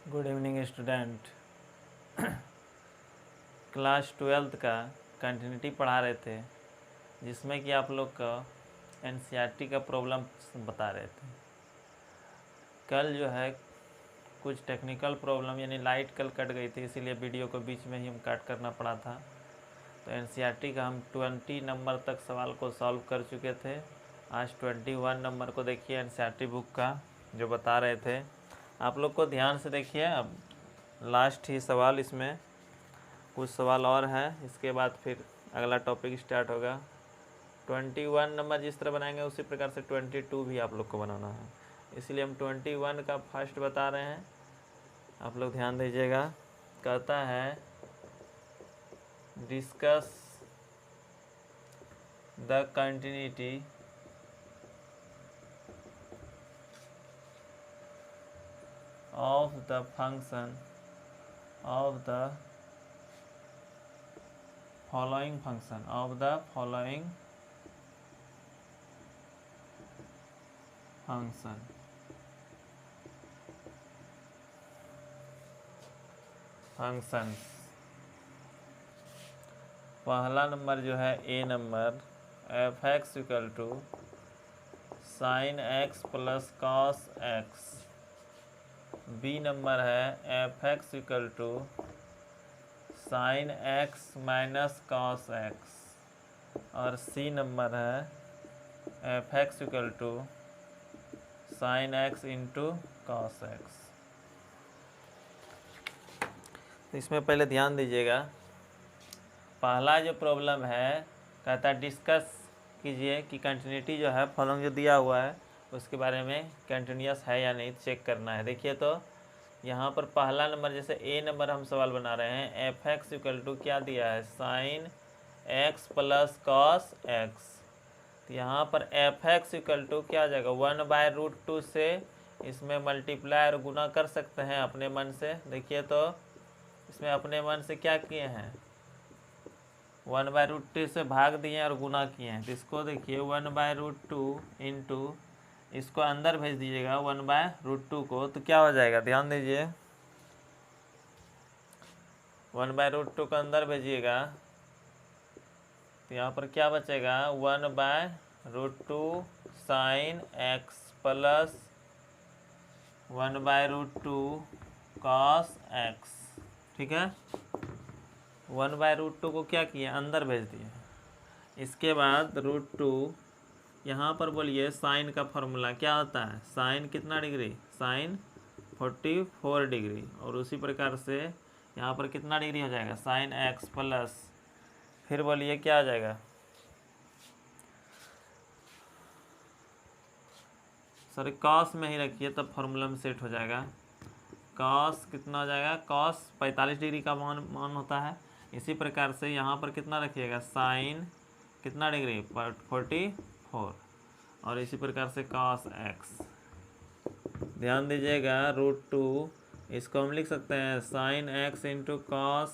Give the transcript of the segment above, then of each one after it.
Good evening student. Class 12th का continuity पढ़ा रहे थे, जिसमें कि आप लोग का एनसीईआरटी का प्रॉब्लम बता रहे थे। कल जो है कुछ टेक्निकल प्रॉब्लम यानी लाइट कल कट गई थी, इसीलिए वीडियो को बीच में ही हम काट करना पड़ा था। तो एनसीईआरटी का हम 20 नंबर तक सवाल को सॉल्व कर चुके थे। आज 21 नंबर को देखिए एनसीईआरटी बुक का जो बता रहे थे। आप लोग को ध्यान से देखिए, अब लास्ट ही सवाल, इसमें कुछ सवाल और है, इसके बाद फिर अगला टॉपिक स्टार्ट होगा। 21 नंबर जिस तरह बनाएंगे उसी प्रकार से 22 भी आप लोग को बनाना है, इसलिए हम 21 का फर्स्ट बता रहे हैं। आप लोग ध्यान दीजिएगा। कहता है discuss the continuity of the function of the following function functions। पहला नंबर जो है A number f(x) equal to sin x plus cos x। B number है f(x) equal to sin x minus cos x। और C number है f(x) equal to sin x into cos x। इसमें पहले ध्यान दीजिएगा, पहला जो प्रॉब्लम है कहता है डिस्कस कीजिए कि कंटिन्यूटी जो है फॉलोइंग जो दिया हुआ है उसके बारे में कंटिन्यूस है या नहीं चेक करना है। देखिए तो यहाँ पर पहला नंबर जैसे ए नंबर हम सवाल बना रहे हैं, f(x) इक्वल टू क्या दिया है sin x plus cos x। तो यहाँ पर f(x) इक्वल टू क्या आ जाएगा 1/√2 से इसमें मल्टीप्लाई और गुना कर सकते हैं अपने मन से। देखिए तो इसमें अपने मन से क्या किए हैं 1/√2 से भाग दिए और गुना किए हैं। तो इसको देखिए 1/√2 इंटू इसको अंदर भेज दीजिएगा 1/√2 को, तो क्या हो जाएगा ध्यान दीजिए। 1/√2 को अंदर भेजिएगा तो यहाँ पर क्या बचेगा 1/√2 sin x plus 1/√2 cos x। ठीक है, 1/√2 को क्या किए अंदर भेज दिए। इसके बाद √2 यहाँ पर बोलिए साइन का फॉर्मूला क्या होता है, साइन कितना डिग्री, साइन 44 डिग्री। और उसी प्रकार से यहाँ पर कितना डिग्री हो जाएगा साइन x प्लस, फिर बोलिए क्या आ जाएगा, सॉरी कॉस में ही रखिए तब फॉर्मूला में सेट हो जाएगा। कॉस कितना हो जाएगा, कॉस 45 डिग्री का मान होता है। इसी प्रकार से यहाँ पर कितना रखिएगा साइन कितना डिग्री 44, और इसी प्रकार से cos x। ध्यान दीजिएगा √2 इसको हम लिख सकते हैं साइन x इंटू कॉस,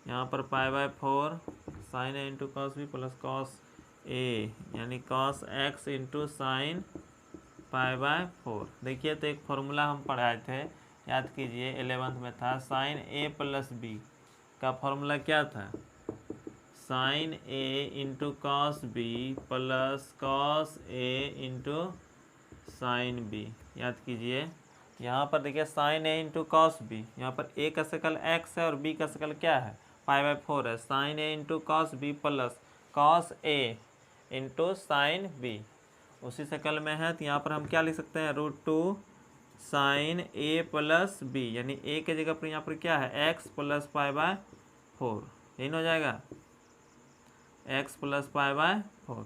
यहाँ पर π/4 sine a into cos b plus cos a, यानी cos x इंटू साइन π/4। देखिए तो एक फॉर्मूला हम पढ़ाए थे, याद कीजिए 11th में था, साइन a प्लस b का फॉर्मूला क्या था, sine a into cos b plus cos a into sine b। याद कीजिए यहाँ पर देखिए sine a into cos b, यहाँ पर a का शकल x है और b का शकल क्या है π/4 है। Sine a into cos b plus cos a into sine b उसी शकल में है, तो यहाँ पर हम क्या लिख सकते हैं √2 साइन a प्लस b, यानी a के जगह पर यहाँ पर क्या है x प्लस π/4, यही हो जाएगा x प्लस π/4।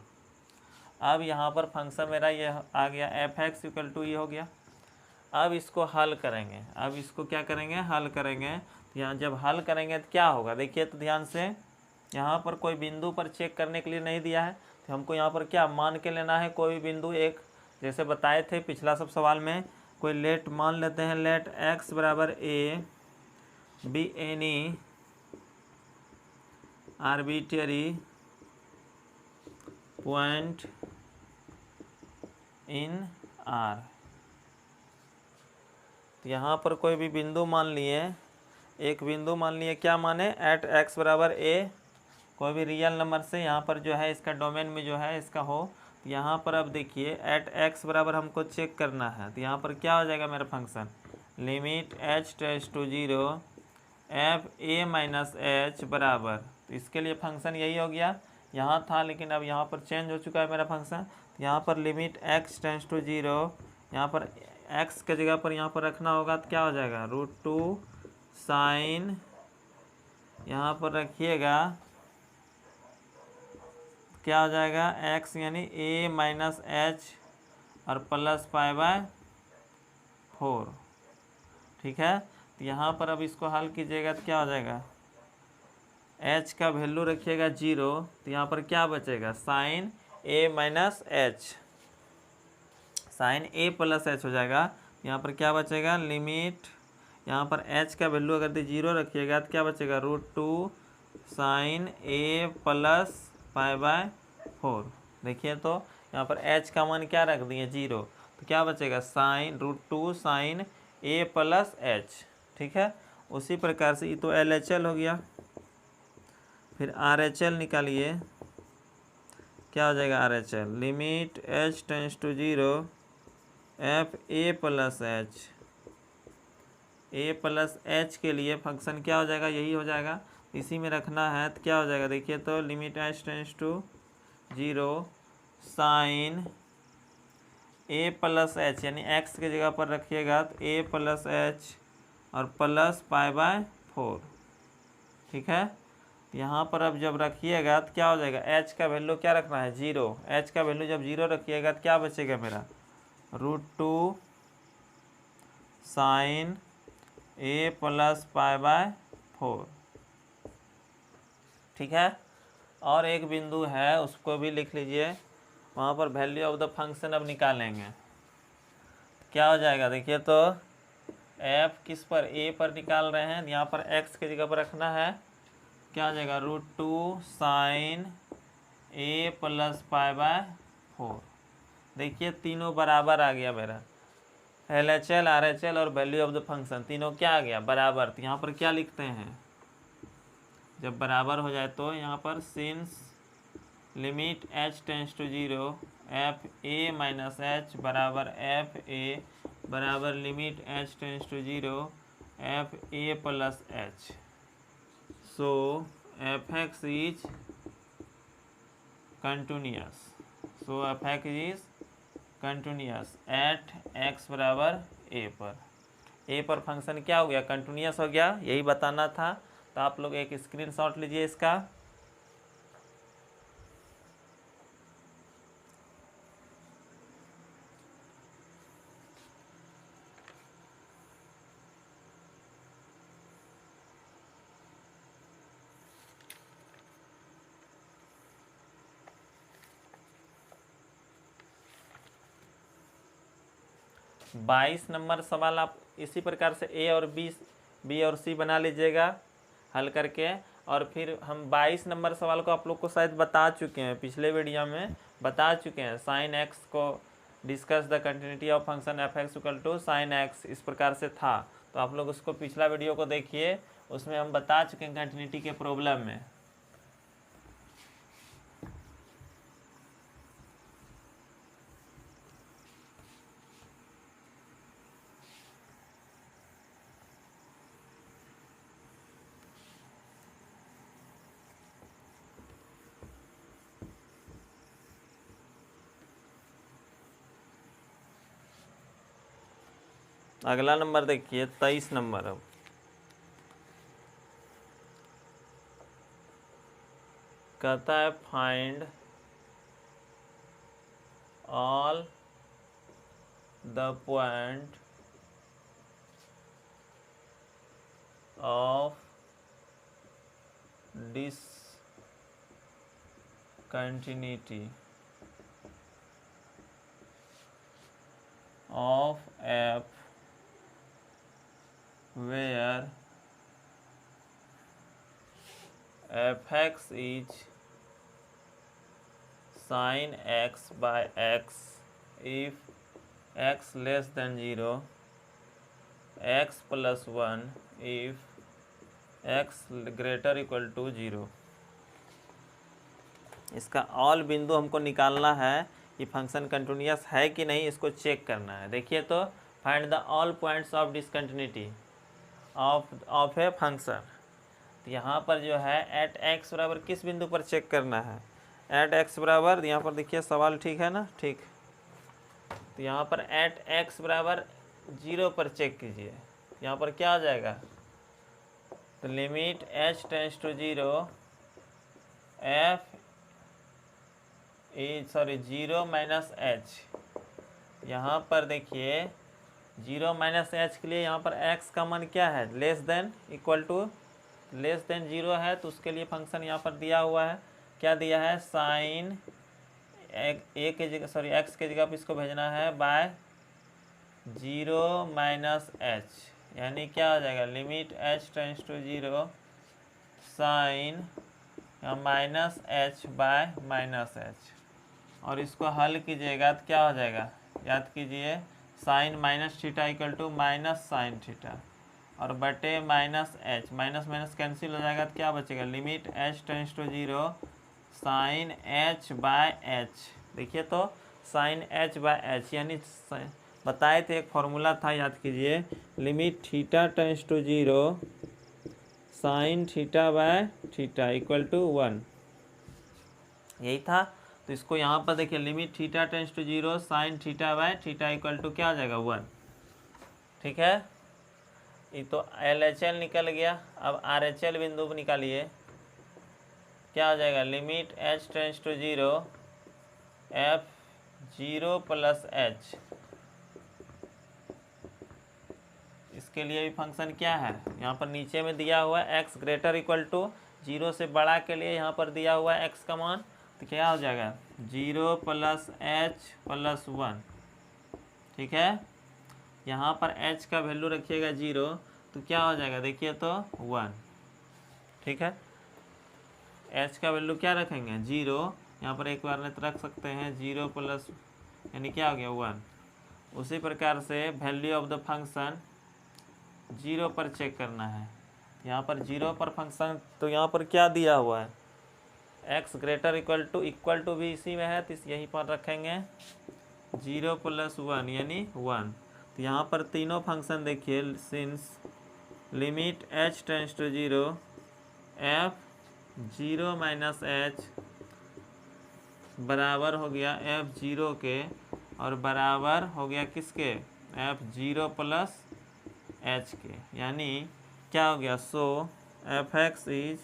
अब यहाँ पर फंक्शन मेरा ये आ गया f(x) इक्वल टू ये हो गया। अब इसको हल करेंगे, अब इसको क्या करेंगे हल करेंगे। तो यहाँ जब हल करेंगे तो क्या होगा, देखिए तो ध्यान से, यहाँ पर कोई बिंदु पर चेक करने के लिए नहीं दिया है, तो हमको यहाँ पर क्या मान के लेना है, कोई बिंदु एक, जैसे बताए थे पिछला सब सवाल में, कोई लेट मान लेते हैं, लेट x बराबर a be any arbitrary point in R। तो यहाँ पर कोई भी बिंदु मान लिए, एक बिंदु मान लिए, क्या माने, एट एक्स बराबर ए, कोई भी रियल नंबर से यहाँ पर जो है इसका डोमेन में जो है इसका हो। तो यहाँ पर अब देखिए एट एक्स बराबर हमको चेक करना है, तो यहाँ पर क्या हो जाएगा मेरा function, limit h tends to 0 f a minus h बराबर, तो इसके लिए फंक्शन यही हो गया, यहाँ था लेकिन अब यहाँ पर चेंज हो चुका है मेरा फंक्शन। तो यहाँ पर लिमिट एक्स टेंड्स टू 0, यहाँ पर एक्स के जगह पर यहाँ पर रखना होगा, तो क्या हो जाएगा, √2 साइन, यहाँ पर रखिएगा क्या हो जाएगा, x यानी a माइनस एच और प्लस π/4, ठीक है। तो यहाँ पर अब इसको हल कीजिएगा तो क्या हो जाएगा, h का वैल्यू रखिएगा 0, तो यहाँ पर क्या बचेगा, sine a minus h, sine a plus h हो जाएगा। यहाँ पर क्या बचेगा, लिमिट, यहाँ पर h का वैल्यू अगर 0 रखिएगा तो क्या बचेगा, √2 साइन a प्लस π/4। देखिए तो यहाँ पर h का मान क्या रख दिए, 0, तो क्या बचेगा, sine √2 sine a plus h, ठीक है। उसी प्रकार से ये तो LHL हो गया, फिर RHL निकालिए, क्या हो जाएगा RHL, limit h tends to 0 f a plus h, a plus h के लिए फंक्शन क्या हो जाएगा, यही हो जाएगा, इसी में रखना है तो क्या हो जाएगा, देखिए तो limit h tends to 0 sine a plus h, यानी एक्स के जगह पर रखिएगा तो ए प्लस एच और प्लस π/4, ठीक है। यहाँ पर अब जब रखिएगा तो क्या हो जाएगा, एच का वैल्यू क्या रखना है, 0, एच का वैल्यू जब 0 रखिएगा तो क्या बचेगा मेरा, √2 साइन ए प्लस π/4, ठीक है। और एक बिंदु है उसको भी लिख लीजिए, वहाँ पर वैल्यू ऑफ द फंक्शन अब निकालेंगे, क्या हो जाएगा, देखिए तो एफ किस पर, ए पर निकाल रहे हैं, यहाँ पर एक्स की जगह पर रखना है, क्या हो जाएगा, √2 साइन ए प्लस π/4। देखिए तीनों बराबर आ गया मेरा, LHL RHL और वैल्यू ऑफ द फंक्शन तीनों क्या आ गया, बराबर। तो यहाँ पर क्या लिखते हैं, जब बराबर हो जाए तो यहाँ पर since limit h tends to 0 f a minus h बराबर एफ ए बराबर limit h tends to 0 f a plus h, so fx is continuous, so fx is continuous at x बराबर a पर, a पर function क्या हो गया, continuous हो गया, यही बताना था। तो आप लोग एक स्क्रीनशॉट लीजिए इसका, बाईस नंबर सवाल आप इसी प्रकार से ए और बी और सी बना लीजिएगा हल करके। और फिर हम 22 नंबर सवाल को आप लोग को शायद बता चुके हैं, पिछले वीडियो में बता चुके हैं, साइन एक्स को discuss the continuity of function f x equal to sine x, इस प्रकार से था। तो आप लोग उसको पिछला वीडियो को देखिए, उसमें हम बता चुके हैं कंटिन्यूटी के प्रॉब्लम में। अगला नंबर देखिए 23 नंबर, अब कहता है find all the point of discontinuity of f where fx is sin x by x if x less than 0 x plus 1 if x greater equal to 0। इसका ऑल बिंदु हमको निकालना है कि फंक्शन कंटिन्यूअस है कि नहीं, इसको चेक करना है। देखिए तो find the all points of discontinuity of a function. तो यहाँ पर जो है एट एक्स बराबर किस बिंदु पर चेक करना है, एट एक्स बराबर, यहाँ पर देखिए सवाल ठीक है ना, ठीक। तो यहाँ पर एट एक्स बराबर 0 पर चेक कीजिए। यहाँ पर क्या आ जाएगा, तो limit h tends to 0 f sorry 0 minus h। यहाँ पर देखिए 0 माइनस h के लिए यहाँ पर x का मान क्या है, less than equal to, less than 0 है, तो उसके लिए फंक्शन यहाँ पर दिया हुआ है, क्या दिया है, साइन ए के जगह, सॉरी x के जगह पर इसको भेजना है बाय 0 माइनस h, यानी क्या हो जाएगा, limit h tends to 0 sine minus h by minus h। और इसको हल कीजिएगा तो क्या हो जाएगा, याद कीजिए, sine minus theta equal to minus sine theta और बटे minus h, minus minus cancel हो जाएगा तो क्या बचेगा, limit h tends to 0 sine h by h। देखिए तो साइन h बाय h, यानी बताए थे एक फॉर्मूला था, याद कीजिए, limit theta tends to 0 sine theta by theta equal to 1, यही था। तो इसको यहाँ पर देखिए, limit theta tends to 0 sine theta by theta equal to क्या आ जाएगा, 1। ठीक है, ये तो LHL निकल गया। अब RHL बिंदु पर निकालिए, क्या आ जाएगा, limit h tends to 0 f 0 plus h। इसके लिए भी फंक्शन क्या है, यहाँ पर नीचे में दिया हुआ है x ग्रेटर इक्वल टू 0 से बड़ा के लिए यहाँ पर दिया हुआ है x का मान, तो क्या हो जाएगा 0 प्लस h प्लस 1। ठीक है, यहाँ पर h का वैल्यू रखिएगा 0, तो क्या हो जाएगा, देखिए तो 1। ठीक है, h का वैल्यू क्या रखेंगे 0, यहाँ पर एक बार नहीं तो रख सकते हैं 0 प्लस, यानी क्या हो गया 1। उसी प्रकार से वैल्यू ऑफ द फंक्शन 0 पर चेक करना है। यहाँ पर 0 पर फंक्शन, तो यहाँ पर क्या दिया हुआ है, x ग्रेटर इक्वल टू भी इसी में है, तो यहीं पर रखेंगे 0 प्लस 1 यानी 1। तो यहाँ पर तीनों फंक्शन देखिए, since limit h tends to 0 f 0 minus h बराबर हो गया f 0 के, और बराबर हो गया किसके, f 0 प्लस h के, यानी क्या हो गया, सो f(x) इज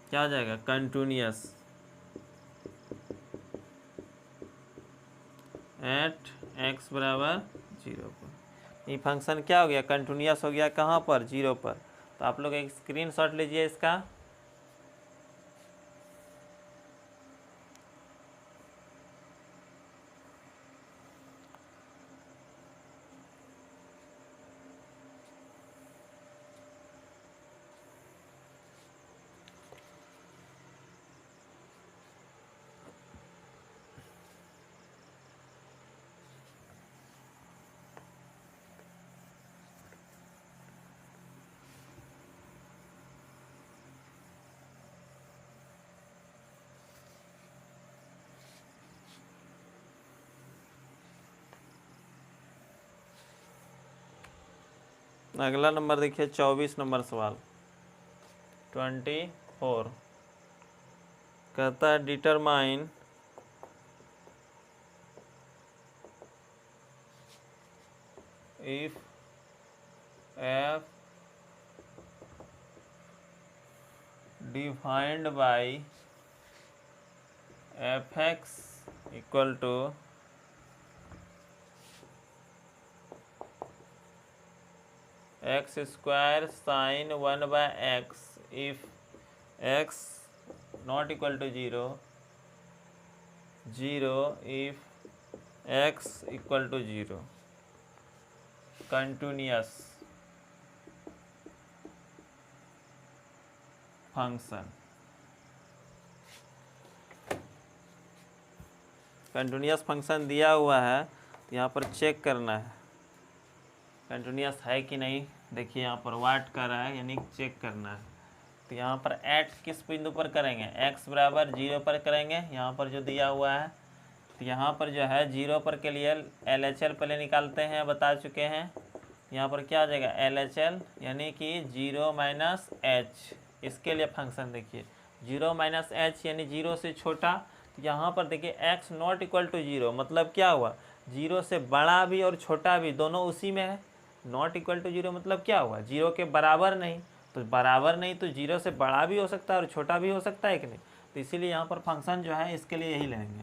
क्या हो जाएगा, कंटिन्यूअस एट x बराबर 0 पर। ये फंक्शन क्या हो गया, कंटिन्यूअस हो गया, कहाँ पर, 0 पर। तो आप लोग एक स्क्रीनशॉट लीजिए इसका। अगला नंबर देखिए 24 नंबर सवाल 24, कहता है determine if f defined by f(x) equal to x square sine 1 by x if x not equal to 0, 0 if x equal to 0, continuous function. Continuous function दिया हुआ है, तो यहाँ पर चेक करना है। कंटिन्यूस है कि नहीं। देखिए यहाँ पर वाट कर रहा है यानी चेक करना है। तो यहाँ पर ऐट किस बिंदु पर करेंगे, x बराबर 0 पर करेंगे, यहाँ पर जो दिया हुआ है। तो यहाँ पर जो है 0 पर के लिए LHL पहले निकालते हैं, बता चुके हैं। यहाँ पर क्या आ जाएगा LHL यानी कि 0 माइनस h। इसके लिए फंक्शन देखिए 0 माइनस h यानी 0 से छोटा। तो यहाँ पर देखिए x नॉट इक्वल टू 0 मतलब क्या हुआ, 0 से बड़ा भी और छोटा भी दोनों उसी में है। नॉट इक्वल टू 0 मतलब क्या हुआ, 0 के बराबर नहीं। तो बराबर नहीं तो 0 से बड़ा भी हो सकता है और छोटा भी हो सकता है कि नहीं। तो इसीलिए यहाँ पर फंक्शन जो है इसके लिए यही लेंगे।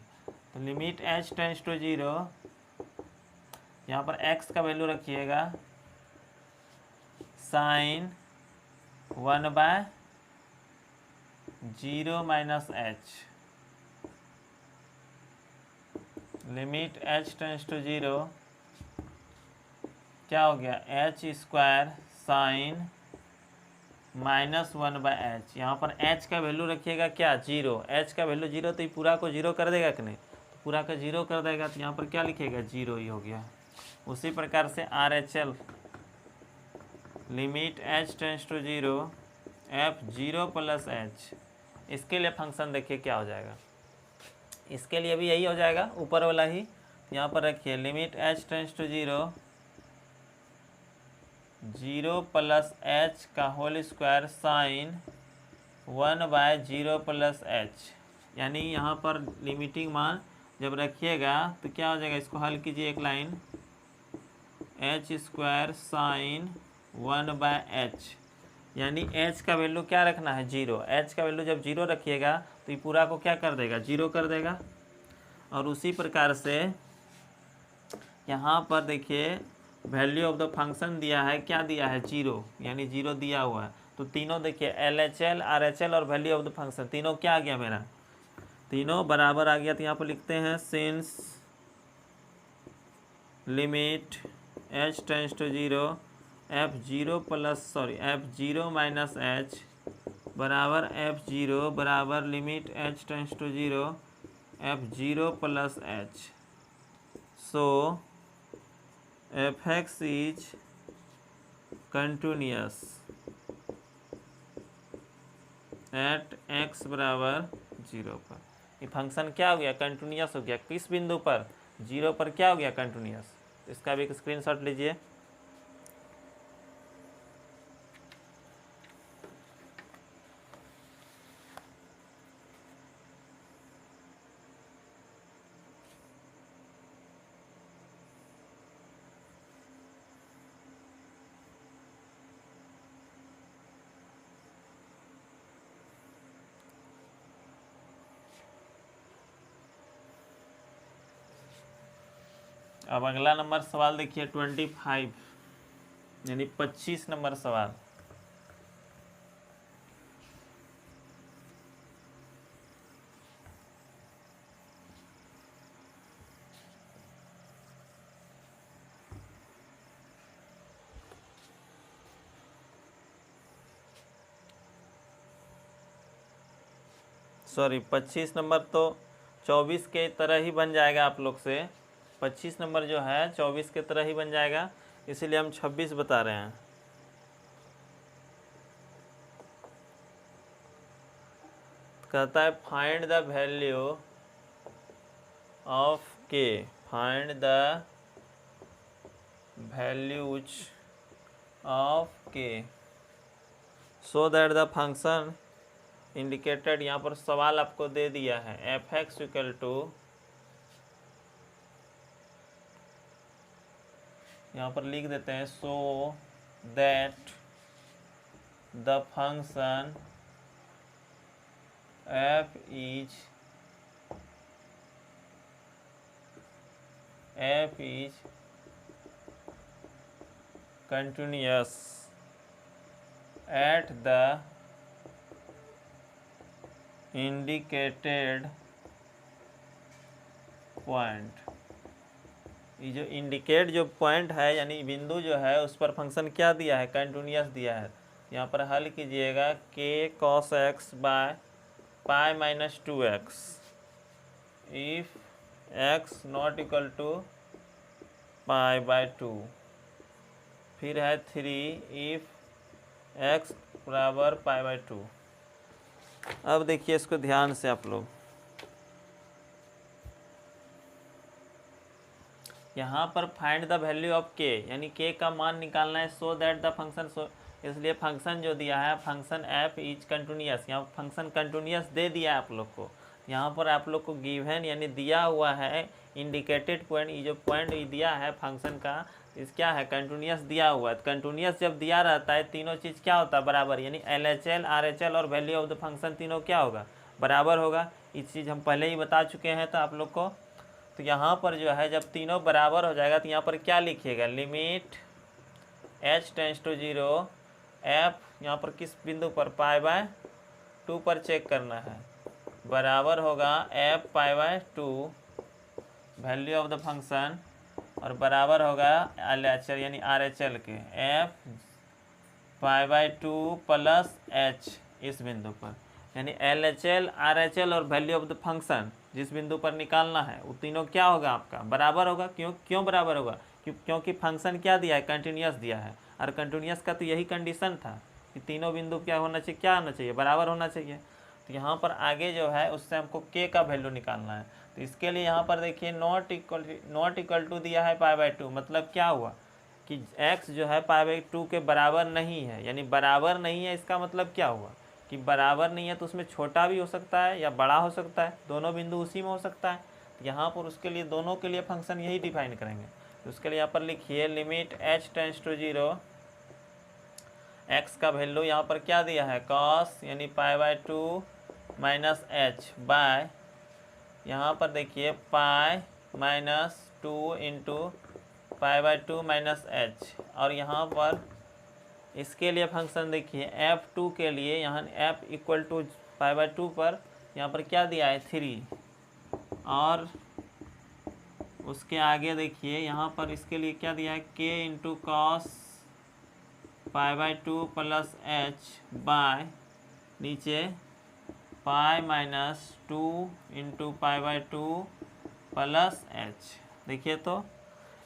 तो लिमिट h टेंस टू 0, यहाँ पर x का वैल्यू रखिएगा sine 1/0 minus h। Limit h tends to 0 क्या हो गया, h स्क्वायर साइन -1/h। यहाँ पर h का वैल्यू रखिएगा क्या 0, h का वैल्यू 0 तो ये पूरा को 0 कर देगा कि नहीं, तो पूरा का 0 कर देगा। तो यहाँ पर क्या लिखिएगा 0 ही हो गया। उसी प्रकार से RHL limit h tends to 0 f0 plus h। इसके लिए फंक्शन देखिए क्या हो जाएगा, इसके लिए भी यही हो जाएगा ऊपर वाला ही। यहाँ पर रखिए limit h tends to 0 plus h का whole square sine 1/0 plus h। यानी यहाँ पर लिमिटिंग मान जब रखिएगा तो क्या हो जाएगा, इसको हल कीजिए एक line, h square sine 1/h। यानी h का वैल्यू क्या रखना है 0। h का वैल्यू जब 0 रखिएगा तो ये पूरा को क्या कर देगा 0 कर देगा। और उसी प्रकार से यहाँ पर देखिए वैल्यू ऑफ द फंक्शन दिया है, क्या दिया है 0 यानी 0 दिया हुआ है। तो तीनों देखिए LHL RHL और वैल्यू ऑफ द फंक्शन तीनों क्या आ गया मेरा, तीनों बराबर आ गया। तो यहाँ पर लिखते हैं since limit h tends to 0 f0 minus h बराबर f0 बराबर limit h tends to 0 f0 plus h। So fx is continuous at x बराबर 0 पर। ये फंक्शन क्या हो गया कंटिन्यूअस हो गया, किस बिंदु पर 0 पर क्या हो गया कंटिन्यूअस। इसका भी एक स्क्रीनशॉट लीजिए। अब अगला नंबर सवाल देखिए 25 यानी 25 नंबर सवाल। सॉरी 25 नंबर तो 24 के तरह ही बन जाएगा आप लोग से। 25 नंबर जो है 24 के तरह ही बन जाएगा, इसीलिए हम 26 बता रहे हैं। कहता है find the value of k, find the values of k so that the function indicated. यहाँ पर सवाल आपको दे दिया है f(x) इक्वल टू, यहाँ पर लिख देते हैं so that the function f is continuous at the indicated point। ये जो इंडिकेट जो पॉइंट है यानी बिंदु जो है उस पर फंक्शन क्या दिया है कंटिन्यूअस दिया है। यहाँ पर हल कीजिएगा k cos x by pi minus 2x if x not equal to pi by 2। फिर है 3 इफ x बराबर π/2। अब देखिए इसको ध्यान से आप लोग, यहाँ पर find the value of k, यानी k का मान निकालना है, सो दैट द फंक्शन, सो इसलिए फंक्शन जो दिया है फंक्शन f इज कंटिन्यूअस, यहाँ फंक्शन कंटिन्यूअस दे दिया है आप लोग को। यहाँ पर आप लोग को गिवन यानी दिया हुआ है इंडिकेटेड पॉइंट, ये जो पॉइंट दिया है फंक्शन का इस क्या है कंटिन्यूअस दिया हुआ है। कंटिन्यूअस जब दिया रहता है तीनों चीज़ क्या होता है बराबर, यानी LHL RHL और वैल्यू ऑफ द फंक्शन तीनों क्या होगा बराबर होगा। इस चीज़ हम पहले ही बता चुके हैं तो आप लोग को। तो यहाँ पर जो है जब तीनों बराबर हो जाएगा तो यहाँ पर क्या लिखिएगा, limit h tends to 0 f, यहाँ पर किस बिंदु पर π/2 पर चेक करना है, बराबर होगा f π/2 value of the function, और बराबर होगा LHL यानी RHL के f π/2 प्लस h इस बिंदु पर, यानी LHL RHL और वैल्यू ऑफ द फंक्शन जिस बिंदु पर निकालना है वो तीनों क्या होगा आपका बराबर होगा। क्यों बराबर होगा, क्योंकि फंक्शन क्या दिया है कंटिन्यूअस दिया है, और कंटिन्यूअस का तो यही कंडीशन था कि तीनों बिंदु क्या होना चाहिए, क्या होना चाहिए बराबर होना चाहिए। तो यहाँ पर आगे जो है उससे हमको k का वैल्यू निकालना है। तो इसके लिए यहाँ पर देखिए नॉट इक्वल टू दिया है π/2, मतलब क्या हुआ कि x जो है π/2 के बराबर नहीं है, यानी बराबर नहीं है इसका मतलब क्या हुआ कि बराबर नहीं है तो उसमें छोटा भी हो सकता है या बड़ा हो सकता है, दोनों बिंदु उसी में हो सकता है। तो यहाँ पर उसके लिए दोनों के लिए फंक्शन यही डिफाइन करेंगे। तो उसके लिए यहाँ पर लिखिए limit h tends to 0, x का वैल्यू यहाँ पर क्या दिया है cos यानी π/2 माइनस h बाय, यहाँ पर देखिए π-2 इंटू π/2 माइनस h, और यहाँ पर इसके लिए फंक्शन देखिए f2 के लिए यहाँ f इक्वल टू π/2 पर यहाँ पर क्या दिया है 3, और उसके आगे देखिए यहाँ पर इसके लिए क्या दिया है k into cos π/2 plus h by नीचे π-2 इंटू π/2 प्लस h। देखिए तो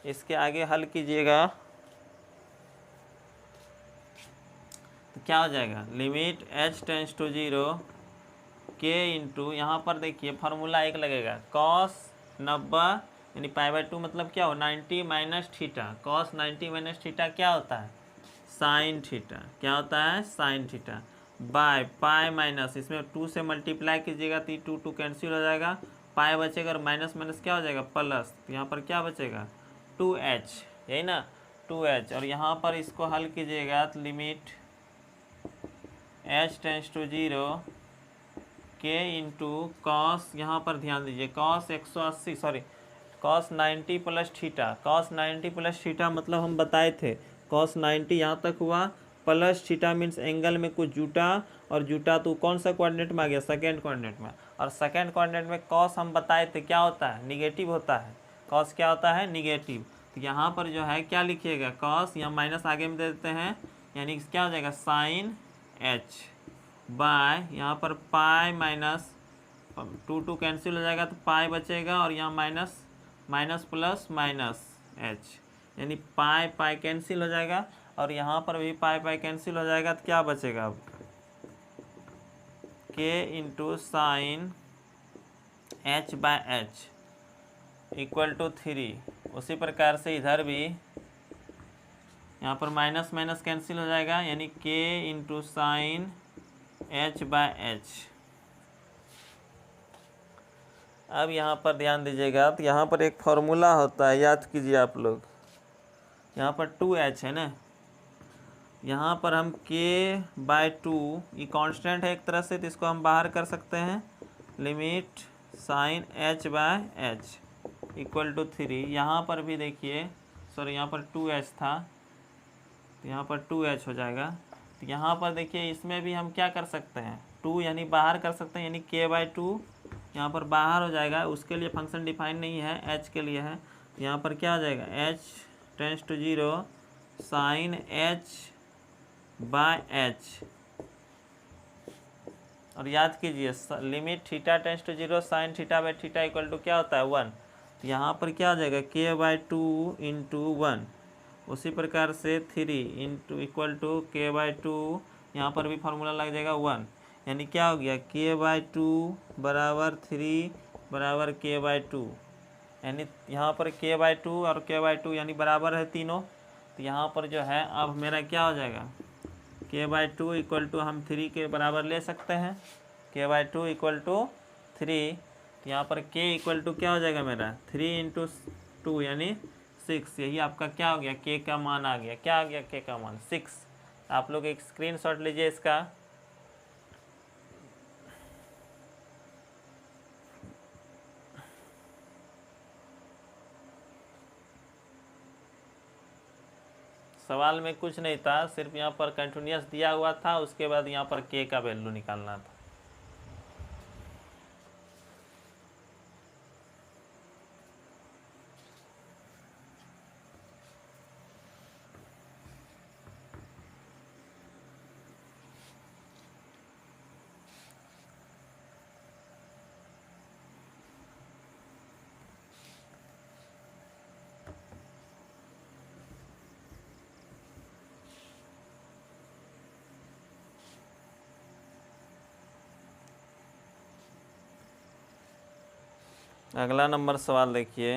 इसके आगे हल कीजिएगा तो क्या हो जाएगा, limit h tends to 0 k into, यहाँ पर देखिए फार्मूला एक लगेगा cos 90 यानी π/2 मतलब क्या हो 90 minus theta, cos 90 minus theta क्या होता है साइन थीटा, क्या होता है sign theta, bye pi minus, इसमें 2 से मल्टीप्लाई कीजिएगा तो 2 कैंसिल हो जाएगा, पाई बचेगा और माइनस माइनस क्या हो जाएगा प्लस, तो यहाँ पर क्या बचेगा 2h, यही ना 2h, और यहाँ पर इसको हल कीजिएगा तो limit h tends to 0 k into cos, यहाँ पर ध्यान दीजिए cos 180 sorry cos 90 plus theta, cos 90 plus theta मतलब हम बताए थे कॉस 90 यहाँ तक हुआ, प्लस थीटा मीन्स एंगल में कुछ जुटा, और जुटा तो कौन सा कोऑर्डिनेट में आ गया सेकेंड कोऑर्डिनेट में, और सेकेंड कोऑर्डिनेट में कॉस हम बताए थे क्या होता है निगेटिव होता है, कॉस क्या होता है निगेटिव। तो यहाँ पर जो है क्या लिखिएगा कॉस, यहाँ माइनस आगे में दे देते हैं, यानी क्या हो जाएगा साइन h बाय, यहाँ पर पाई माइनस 2 कैंसिल हो जाएगा तो पाई बचेगा, और यहाँ minus minus plus minus h, यानी पाई पाई कैंसिल हो जाएगा, और यहाँ पर भी पाई पाई कैंसिल हो जाएगा तो क्या बचेगा अब k into sine h by h equal to 3। उसी प्रकार से इधर भी यहाँ पर माइनस माइनस कैंसिल हो जाएगा, यानी k into sine h by h। अब यहाँ पर ध्यान दीजिएगा तो यहाँ पर एक फॉर्मूला होता है, याद कीजिए आप लोग, यहाँ पर 2h है ना, यहाँ पर हम k/2 ये कांस्टेंट है एक तरह से, तो इसको हम बाहर कर सकते हैं, limit sine h by h equal to 3। यहाँ पर भी देखिए सॉरी यहाँ पर 2h था तो यहाँ पर 2h हो जाएगा। तो यहाँ पर देखिए इसमें भी हम क्या कर सकते हैं 2 यानी बाहर कर सकते हैं, यानी k/2 यहाँ पर बाहर हो जाएगा, उसके लिए फंक्शन डिफाइन नहीं है h के लिए है। तो यहाँ पर क्या हो जाएगा h tends to 0 sine h by h, और याद कीजिए limit theta tends to 0 sine theta by theta equal to क्या होता है 1। तो यहाँ पर क्या हो जाएगा k/2 इंटू 1, उसी प्रकार से 3 इंटू इक्वल टू के बाई टू, यहाँ पर भी फार्मूला लग जाएगा 1, यानी क्या हो गया के बाई टू बराबर 3 बराबर के बाई टू, यानी यहाँ पर के बाई टू और के बाई टू यानी बराबर है तीनों। तो यहाँ पर जो है अब मेरा क्या हो जाएगा के बाई टू इक्वल टू हम 3 के बराबर ले सकते हैं, के बाई टू इक्वल टू 3। तो यहाँ पर के इक्वल टू क्या हो जाएगा मेरा 3 इंटू टू यानी 6, यही आपका क्या हो गया के का मान आ गया। क्या आ गया के का मान 6। आप लोग एक स्क्रीनशॉट लीजिए इसका। सवाल में कुछ नहीं था, सिर्फ यहाँ पर कंटिन्यूअस दिया हुआ था, उसके बाद यहाँ पर के का वैल्यू निकालना था। अगला नंबर सवाल देखिए।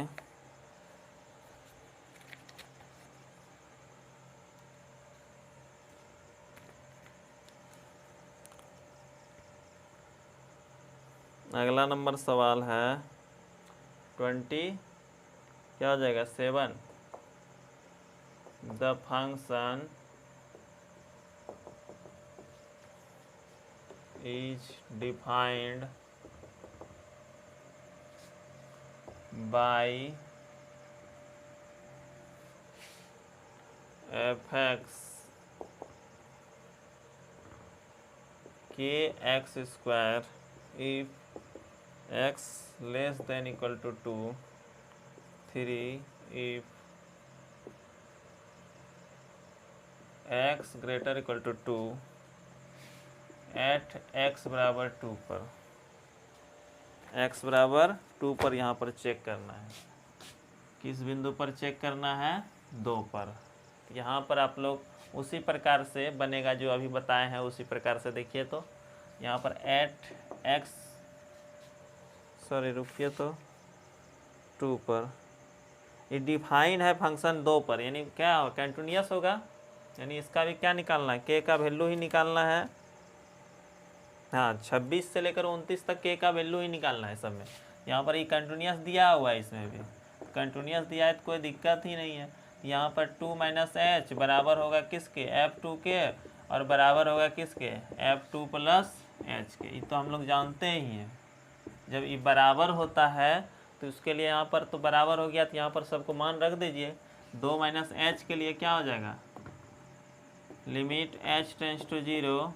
अगला नंबर सवाल है 20 क्या हो जाएगा 7, the function is defined by fx kx square if x less than equal to 2, 3 if x greater equal to 2 at x बराबर 2 पर, x बराबर 2 पर यहाँ पर चेक करना है। किस बिंदु पर चेक करना है 2 पर। यहाँ पर आप लोग उसी प्रकार से बनेगा जो अभी बताए हैं, उसी प्रकार से देखिए। तो यहाँ पर एट एक्स रुकिए तो 2 पर ये डिफाइन है फंक्शन 2 पर, यानी क्या हो कंटिन्यूअस होगा, यानी इसका भी क्या निकालना है के का वैल्यू ही निकालना है। हाँ 26 से लेकर 29 तक के का वैल्यू ही निकालना है सब में। यहाँ पर ये कंटिन्यूअस दिया हुआ है, इसमें भी कंटिन्यूअस दिया है तो कोई दिक्कत ही नहीं है। यहाँ पर 2 माइनस एच बराबर होगा किसके F2 के, और बराबर होगा किसके F2 प्लस एच के। ये तो हम लोग जानते ही हैं, जब ये बराबर होता है तो उसके लिए यहाँ पर तो बराबर हो गया, तो यहाँ पर सबको मान रख दीजिए। 2 माइनस एच के लिए क्या हो जाएगा लिमिट h टेंस टू 0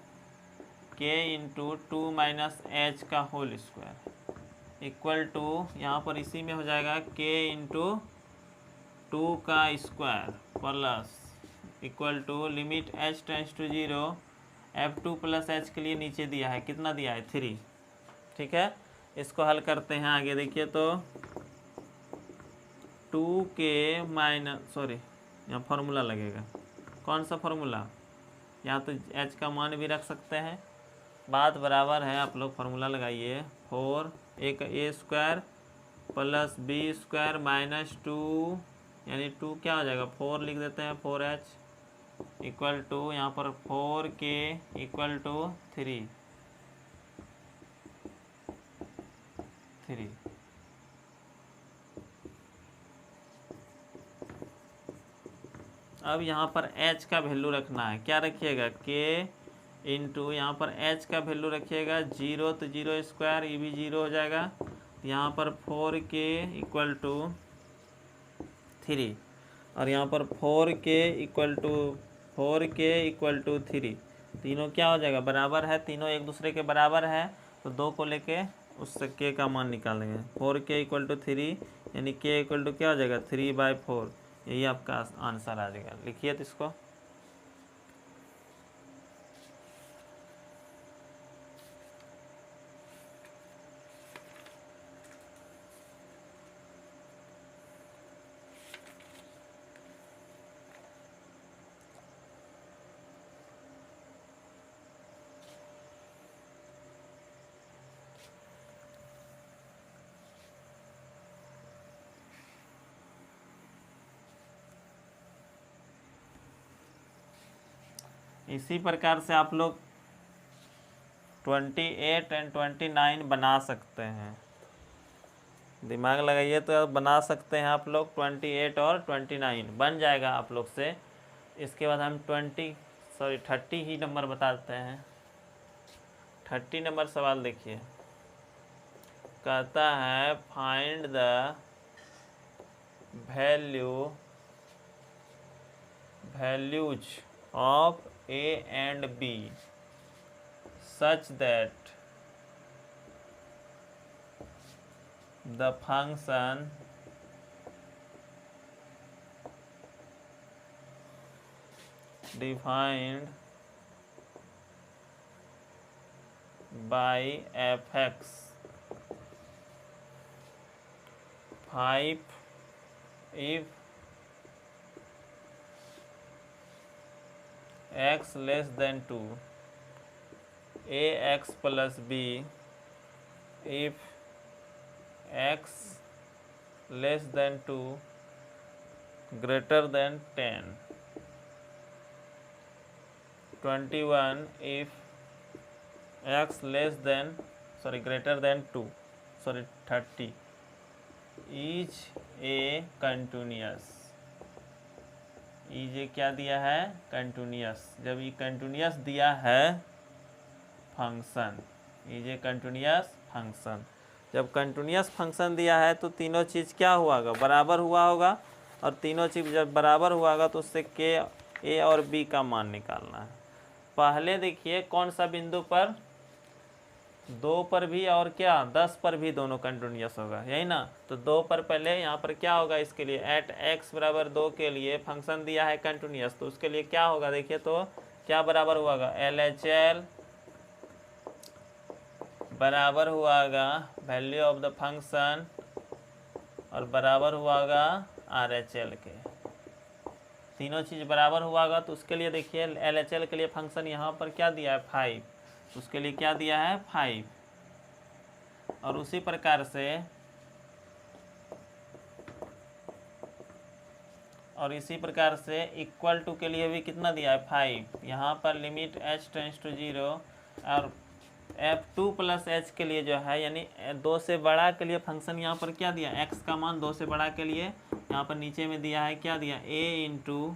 के इंटू 2 माइनस एच का होल स्क्वायर इक्वल टू यहाँ पर इसी में हो जाएगा के इंटू 2 का square plus equal to limit h tends to 0 F2 plus h के लिए नीचे दिया है, कितना दिया है 3। ठीक है, इसको हल करते हैं आगे। देखिए तो 2k माइनस यहाँ फार्मूला लगेगा, कौन सा फार्मूला, यहाँ तो h का मान भी रख सकते हैं, बात बराबर है। आप लोग फार्मूला लगाइए 4 एक A square plus B square minus 2 यानी 2 क्या हो जाएगा 4 लिख देते हैं 4h इक्वल टू यहाँ पर 4k इक्वल टू 3। अब यहाँ पर h का वैल्यू रखना है, क्या रखिएगा k इंटू यहाँ पर h का वैल्यू रखिएगा 0, तो 0 स्क्वायर ये भी 0 हो जाएगा। यहाँ पर 4k इक्वल टू 3 और यहाँ पर 4k इक्वल टू 3, तीनों क्या हो जाएगा बराबर है, तीनों एक दूसरे के बराबर है, तो 2 को लेके उससे k का मान निकालेंगे। 4k इक्वल टू 3 यानी k इक्वल टू क्या हो जाएगा 3/4, यही आपका आंसर आ जाएगा। लिखिए तो इसको। इसी प्रकार से आप लोग 28 एंड 29 बना सकते हैं। दिमाग लगाइए तो बना सकते हैं आप लोग 28 और 29 बन जाएगा आप लोग से। इसके बाद हम 30 ही नंबर बताते हैं। 30 नंबर सवाल देखिए, कहता है find the values of a and b such that the function defined by f(x) 5 if x less than 2, ax plus b if x less than 2 greater than 10, 21 if x greater than 2, 30 is a continuous। ये क्या दिया है? Continuous. जब ये continuous दिया है function, ये continuous function, जब कंटिन्यूअस फंक्शन दिया है तो तीनों चीज़ क्या हुआ होगा? बराबर हुआ होगा। और तीनों चीज़ जब बराबर हुआ होगा तो उससे के ए और बी का मान निकालना है। पहले देखिए कौन सा बिंदु पर, 2 पर भी और क्या 10 पर भी दोनों कंटिन्यूअस होगा, यही ना। तो 2 पर पहले यहाँ पर क्या होगा, इसके लिए एट x बराबर 2 के लिए फंक्शन दिया है कंटिन्यूअस, तो उसके लिए क्या होगा देखिए, तो क्या बराबर हुआ होगा? LHL बराबर हुआ होगा वैल्यू ऑफ द फंक्शन और बराबर हुआ होगा RHL के। तीनों चीज़ बराबर हुआ होगा तो उसके लिए देखिए LHL के लिए फंक्शन यहाँ पर क्या दिया है? 5। उसके लिए क्या दिया है? 5। और उसी प्रकार से इक्वल टू के लिए भी कितना दिया है? 5। यहाँ पर लिमिट h टेंस टू 0 और f2 प्लस h के लिए जो है यानी 2 से बड़ा के लिए फंक्शन यहाँ पर क्या दिया? x का मान 2 से बड़ा के लिए यहाँ पर नीचे में दिया है, क्या दिया? a into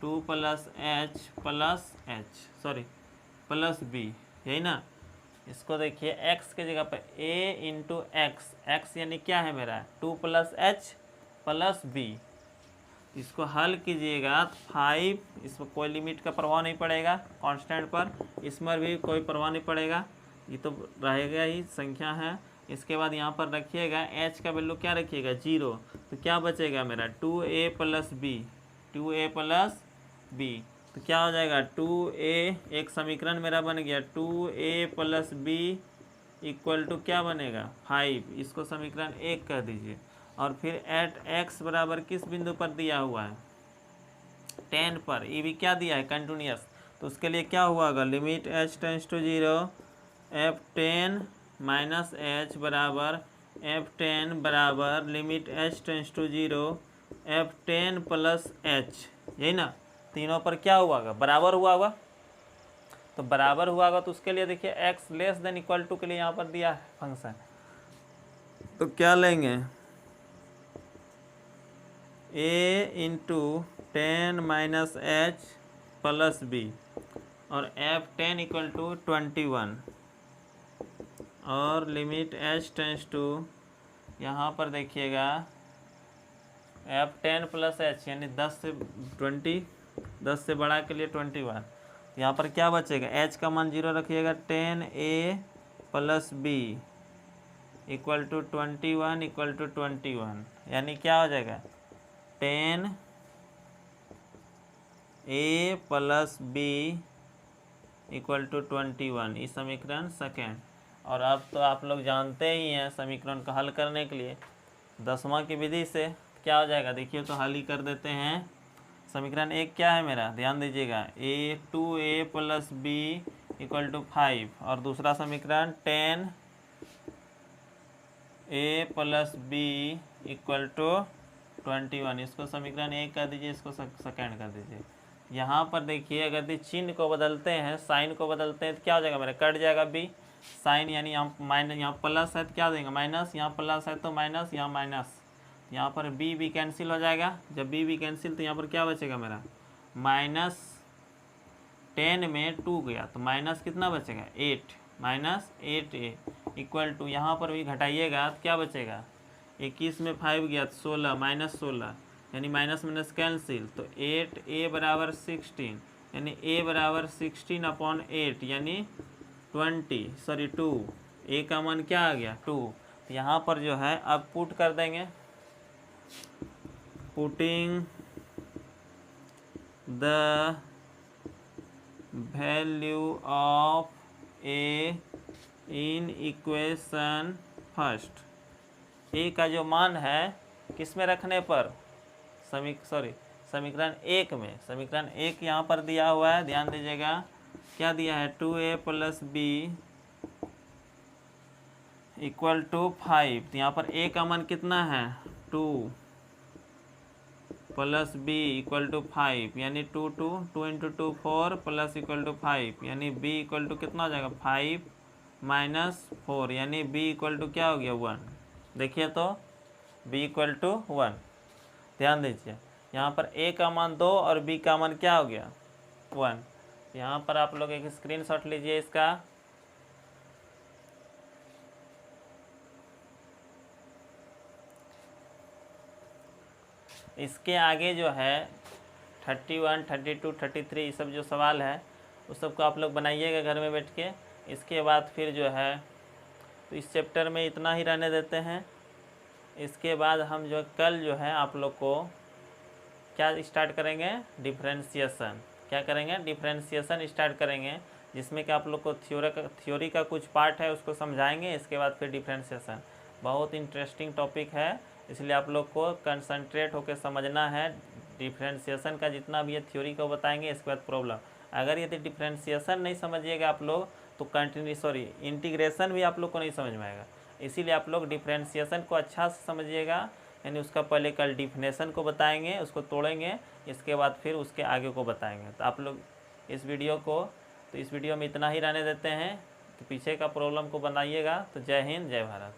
2 plus h plus b, यही ना। इसको देखिए x के जगह पर a इंटू x यानी क्या है मेरा? 2 प्लस h प्लस b। इसको हल कीजिएगा 5, इसमें कोई लिमिट का प्रभाव नहीं पड़ेगा, कांस्टेंट पर इसमें भी कोई प्रभाव नहीं पड़ेगा, ये तो रहेगा ही, संख्या है। इसके बाद यहाँ पर रखिएगा h का वैल्यू क्या रखिएगा? 0। तो क्या बचेगा मेरा? 2a plus b। तो क्या हो जाएगा? 2a, एक समीकरण मेरा बन गया 2a plus b equal to क्या बनेगा? 5। इसको समीकरण 1 कह दीजिए। और फिर एट x बराबर किस बिंदु पर दिया हुआ है? 10 पर। ये भी क्या दिया है? कंटिन्यूअस। तो उसके लिए क्या हुआ होगा? Limit h tends to 0 f10 minus h बराबर f10 बराबर limit h tends to 0 f10 plus h, यही ना। तीनों पर क्या हुआ होगा? बराबर हुआ होगा। तो बराबर हुआ होगा तो उसके लिए देखिए x less than equal to के लिए यहाँ पर दिया है फंक्शन, तो क्या लेंगे? a into 10 minus h plus b और f10 इक्वल टू 21 और लिमिट h टेंस टू, यहाँ पर देखिएगा f10 प्लस h यानी 10 से बड़ा के लिए 21। यहाँ पर क्या बचेगा? h का मान 0 रखिएगा, 10a plus b equal to 21 यानी क्या हो जाएगा? 10a plus b equal to 21। इस समीकरण सेकेंड। और अब तो आप लोग जानते ही हैं समीकरण को हल करने के लिए 10वां की विधि से क्या हो जाएगा देखिए, तो हल ही कर देते हैं। समीकरण 1 क्या है मेरा? ध्यान दीजिएगा, 2a plus b equal to 5 और दूसरा समीकरण 10a plus b equal to 21। इसको समीकरण 1 कर दीजिए, इसको सेकेंड कर दीजिए। यहाँ पर देखिए अगर यदि चिन्ह को बदलते हैं, साइन को बदलते हैं तो क्या हो जाएगा मेरा, कट जाएगा बी। साइन यानी यहाँ माइनस, यहाँ प्लस है तो क्या देंगे माइनस, यहाँ प्लस है तो माइनस, यहाँ माइनस, यहाँ पर बी भी कैंसिल हो जाएगा। जब बी भी कैंसिल तो यहाँ पर क्या बचेगा मेरा, माइनस 10 में 2 गया तो माइनस कितना बचेगा 8, माइनस 8a इक्वल टू, यहाँ पर भी घटाइएगा तो क्या बचेगा, 21 में 5 गया तो 16, माइनस 16 यानी माइनस माइनस कैंसिल, तो 8a बराबर 16 यानी a बराबर 16/8 यानी 2, a का मान क्या आ गया 2। तो यहाँ पर जो है अब पुट कर देंगे, putting the value of a in equation first, a का जो मान है किस में रखने पर, समीकरण 1 में, समीकरण 1 यहाँ पर दिया हुआ है, ध्यान दीजिएगा क्या दिया है 2a + b = 5। तो यहाँ पर a का मान कितना है 2 + b = 5 यानी 2 × 2 4 + = 5 यानी b = कितना हो जाएगा 5 - 4 यानी b = क्या हो गया 1। देखिए तो b = 1, ध्यान दीजिए यहाँ पर a का मान 2 और b का मान क्या हो गया 1। यहाँ पर आप लोग एक स्क्रीनशॉट लीजिए इसका, इसके आगे जो है 31, 32, 33 ये सब जो सवाल है उस सबको आप लोग बनाइएगा घर में बैठ के। इसके बाद फिर जो है तो इस चैप्टर में इतना ही रहने देते हैं। इसके बाद हम जो कल जो है आप लोग को क्या स्टार्ट करेंगे, डिफरेंशिएशन। क्या करेंगे, डिफरेंशिएशन स्टार्ट करेंगे, जिसमें कि आप लोग को थ्योरी का कुछ पार्ट है उसको समझाएंगे। इसके बाद फिर डिफरेंशिएशन, बहुत इंटरेस्टिंग टॉपिक है, इसलिए आप लोग को कंसंट्रेट होकर समझना है। डिफरेंशिएशन का जितना भी है थ्योरी को बताएंगे, इसके बाद प्रॉब्लम। अगर यदि डिफरेंशिएशन नहीं समझिएगा आप लोग तो इंटीग्रेशन भी आप लोग को नहीं समझ में आएगा। इसीलिए आप लोग डिफरेंशिएशन को अच्छा से समझिएगा, यानी उसका पहले कल डिफिनेशन को बताएंगे, उसको तोड़ेंगे, इसके बाद फिर उसके आगे को बताएंगे। तो आप लोग इस वीडियो में इतना ही रहने देते हैं, तो पीछे का प्रॉब्लम को बनाइएगा। तो जय हिंद, जय भारत।